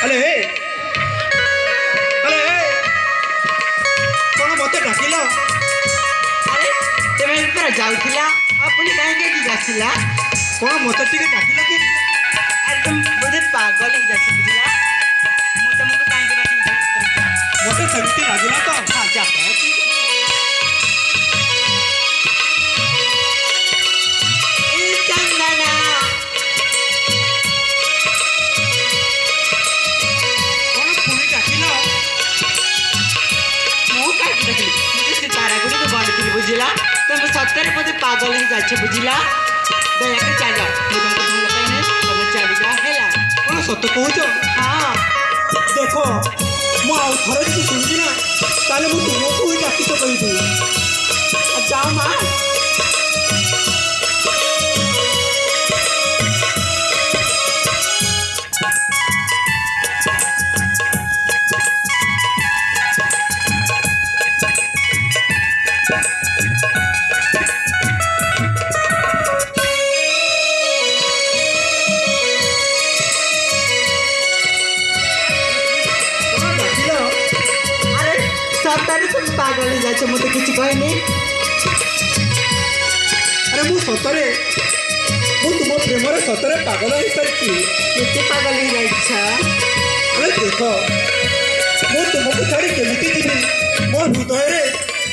अरे अरे कौन मत डाकिल अरे तेरे पर जाउथिला अपनी काहे के आसिला कौन मत टिके डाकिल कि अरे तुम बोधे पागल ही जासी बुझिला मु तुमको काहे के डाकी मत सेमती लागिला तो हां जा ए चंदना कौन पुणी डाकिल मु काहे के डाकी मुझे सितारा गुडी को बांधती बुझिला तुम सत्तर बोधे पागल ही जाछे बुझिला दया के चल जाओ मु तुमको भूल पाइने तुम चली जा हेला कौन सत कहूच हां देखो मु आउ थरे যদি শুনবি না তাহলে মু তোমাকে হি ডাকি তো কইবি जाओ मां कौन डाकिल अरे सत्तर तुम पागल ही जाछे मते किछि कहनी अरे मु सतरे मु तुम प्रेमरे सतरे पागल हो सारी केते पागल ही जाइछा अरे देख मु तुमको छाड़ी केमिति जीवी मो हृदय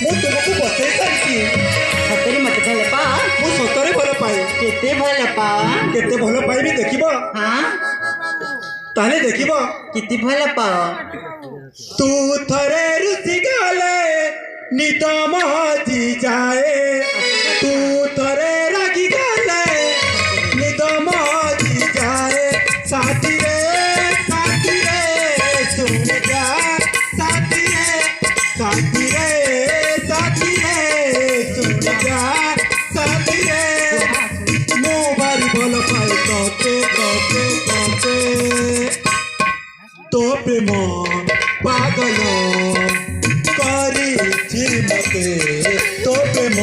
मु तुमको बचाई सारी सत्तरी मते भल पा मु सतरे भल पाए केते भल पा केते भल पाइबी देखिब हां ताले देखिब केते भल पा तू थरे रुचि गले निद महजी जाए तू थरे रागी गले निद महजी जाए साथी रे सुन जा साथी रे सुन जा साथी रे मो बारी भल पाए तोते तो प्रेम पागल करी मते तो प्रेम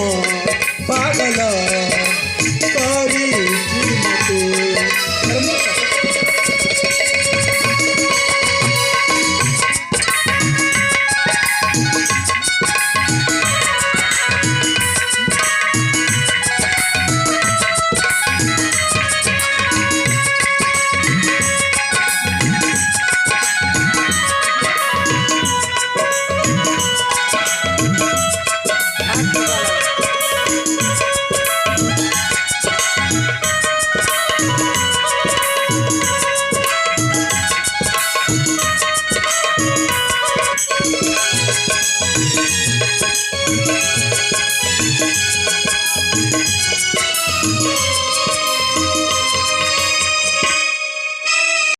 पागल